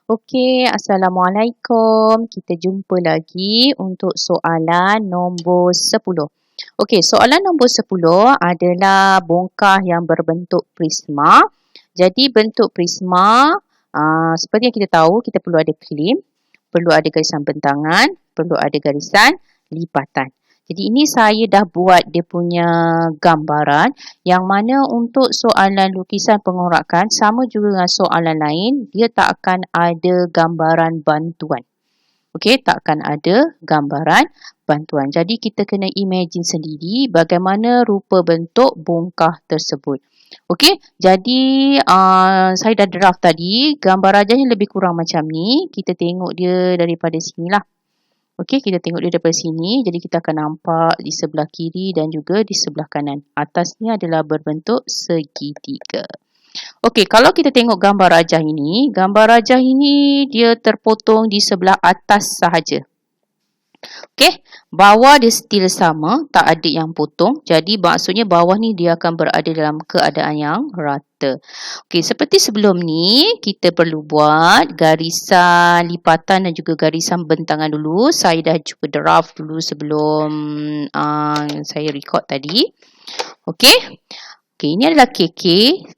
Okey, Assalamualaikum. Kita jumpa lagi untuk soalan nombor 10. Okey, soalan nombor 10 adalah bongkah yang berbentuk prisma. Jadi bentuk prisma, seperti yang kita tahu, kita perlu ada klim, perlu ada garisan bentangan, perlu ada garisan lipatan. Jadi ini saya dah buat dia punya gambaran yang mana untuk soalan lukisan pengorakan sama juga dengan soalan lain, dia tak akan ada gambaran bantuan. Okey, tak akan ada gambaran bantuan. Jadi kita kena imagine sendiri bagaimana rupa bentuk bongkah tersebut. Okey, jadi saya dah draft tadi, gambar rajahnya lebih kurang macam ni. Kita tengok dia daripada sinilah. Okey, kita tengok dia daripada sini. Jadi kita akan nampak di sebelah kiri dan juga di sebelah kanan. Atasnya adalah berbentuk segitiga. Okey, kalau kita tengok gambar rajah ini dia terpotong di sebelah atas sahaja. Okey, bawah dia still sama, tak ada yang potong. Jadi maksudnya bawah ni dia akan berada dalam keadaan yang rata. Okey, seperti sebelum ni, kita perlu buat garisan lipatan dan juga garisan bentangan dulu. Saya dah cuba draft dulu sebelum saya record tadi. Okey. Okey, ini adalah KK.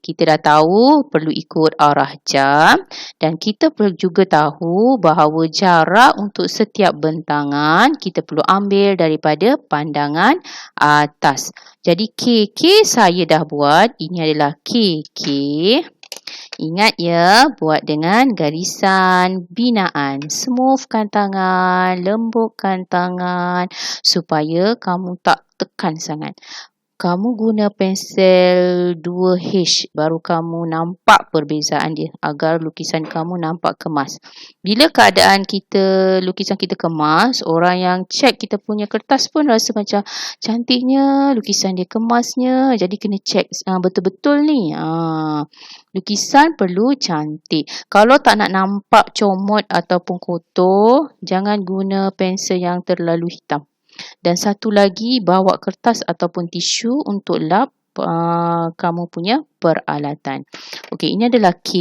Kita dah tahu perlu ikut arah jam. Dan kita perlu juga tahu bahawa jarak untuk setiap bentangan kita perlu ambil daripada pandangan atas. Jadi KK saya dah buat. Ini adalah KK. Ingat ya, buat dengan garisan binaan. Smoothkan tangan, lembutkan tangan supaya kamu tak tekan sangat. Kamu guna pensel 2H baru kamu nampak perbezaan dia agar lukisan kamu nampak kemas. Bila keadaan lukisan kita kemas, orang yang check kita punya kertas pun rasa macam cantiknya lukisan dia kemasnya. Jadi kena check betul-betul ni. Lukisan perlu cantik. Kalau tak nak nampak comot ataupun kotor, jangan guna pensel yang terlalu hitam. Dan satu lagi, bawa kertas ataupun tisu untuk lap kamu punya peralatan. Okey, ini adalah K.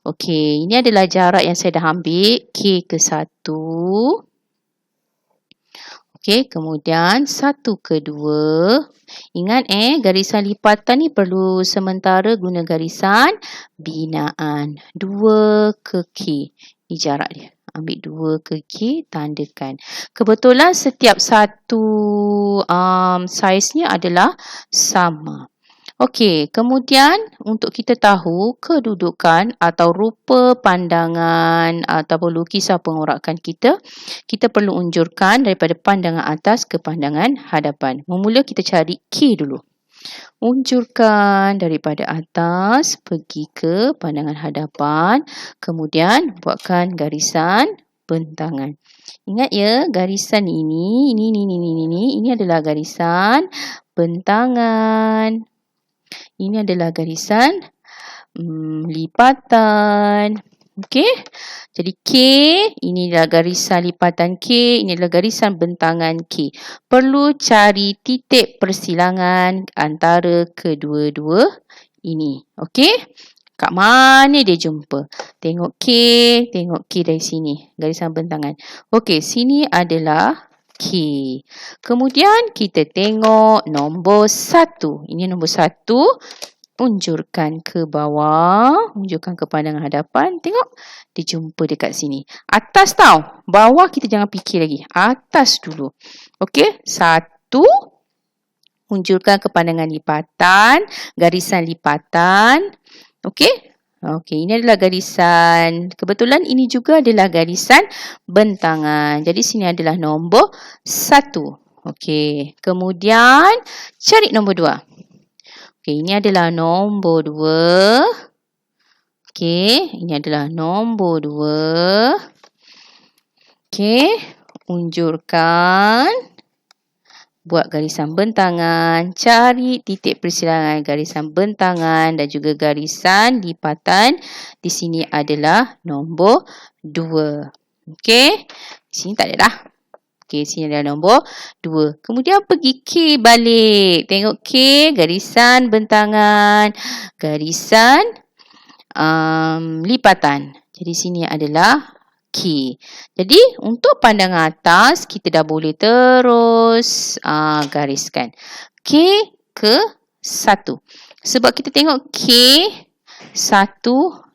Okey, ini adalah jarak yang saya dah ambil. K ke 1. Okey, kemudian 1 ke 2. Ingat garisan lipatan ni perlu sementara guna garisan binaan. 2 ke K. Ini jarak dia. Ambil 2 ke K, tandakan. Kebetulan setiap satu saiznya adalah sama. Okey, kemudian untuk kita tahu kedudukan atau rupa pandangan ataupun lukisan pengorakan kita, kita perlu unjurkan daripada pandangan atas ke pandangan hadapan. Memula kita cari K dulu. Unjurkan daripada atas pergi ke pandangan hadapan, kemudian buatkan garisan bentangan. Ingat ya, garisan ini adalah garisan bentangan. Ini adalah garisan lipatan. Okey. Jadi K, ini adalah garisan lipatan K, ini adalah garisan bentangan K. Perlu cari titik persilangan antara kedua-dua ini. Okey? Kat mana dia jumpa? Tengok K dari sini. Garisan bentangan. Okey, sini adalah K. Kemudian kita tengok nombor 1. Ini nombor 1. Unjurkan ke bawah, unjurkan ke pandangan hadapan. Tengok, dia jumpa dekat sini. Atas tau, bawah kita jangan fikir lagi. Atas dulu. Okey, 1. Unjurkan ke pandangan lipatan, garisan lipatan. Okey. Okey, ini adalah garisan. Kebetulan ini juga adalah garisan bentangan. Jadi sini adalah nombor 1. Okey, kemudian cari nombor 2. Okey, ini adalah nombor 2. Okey, ini adalah nombor 2. Okey, unjurkan. Buat garisan bentangan. Cari titik persilangan garisan bentangan dan juga garisan lipatan. Di sini adalah nombor 2. Okey, di sini tak ada dah. Okey, sini adalah nombor 2. Kemudian pergi K balik. Tengok K, garisan bentangan, garisan lipatan. Jadi sini adalah K. Jadi untuk pandangan atas kita dah boleh terus gariskan. K ke 1. Sebab kita tengok K 1,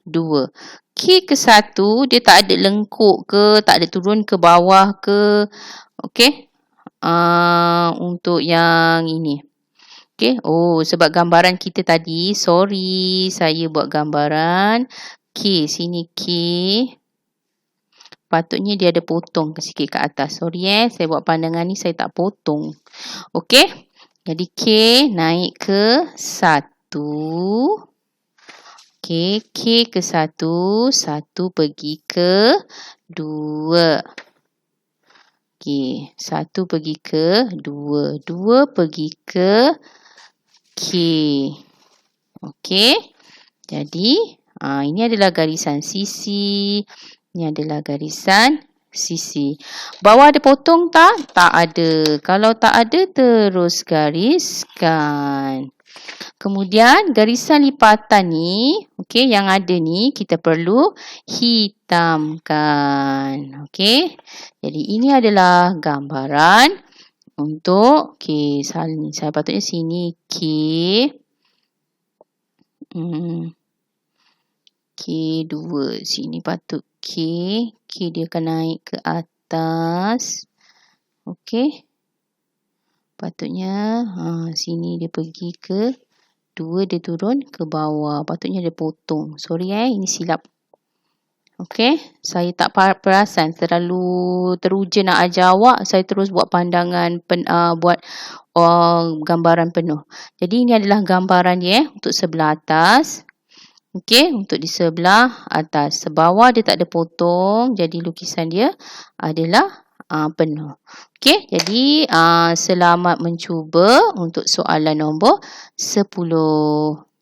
2. K ke 1 dia tak ada lengkuk ke, tak ada turun ke bawah ke. Okey. Untuk yang ini. Okey. Oh, sebab gambaran kita tadi, sorry, saya buat gambaran K. Sini K. Patutnya dia ada potong sikit ke atas. Sorry saya buat pandangan ni saya tak potong. Okey. Jadi K naik ke 1. Okey, K ke 1, 1 pergi ke 2. Okey, 1 pergi ke 2, 2 pergi ke K. Okey. Jadi, ini adalah garisan sisi. Ini adalah garisan sisi. Bawah ada potong tak? Tak ada. Kalau tak ada, terus gariskan. Kemudian, garisan lipatan ni, okey, yang ada ni, kita perlu hitamkan. Okey. Jadi, ini adalah gambaran untuk, okey, saya patutnya sini K. K2. Sini patut K. K dia akan naik ke atas. Okey. Patutnya sini dia pergi ke 2, dia turun ke bawah. Patutnya dia potong. Sorry ini silap. Okey. Saya tak perasan. Terlalu teruja nak ajar awak. Saya terus buat pandangan, buat gambaran penuh. Jadi ini adalah gambaran dia untuk sebelah atas. Okey, untuk di sebelah atas. Sebawah dia tak ada potong. Jadi lukisan dia adalah penuh. Okey, jadi selamat mencuba untuk soalan nombor 10.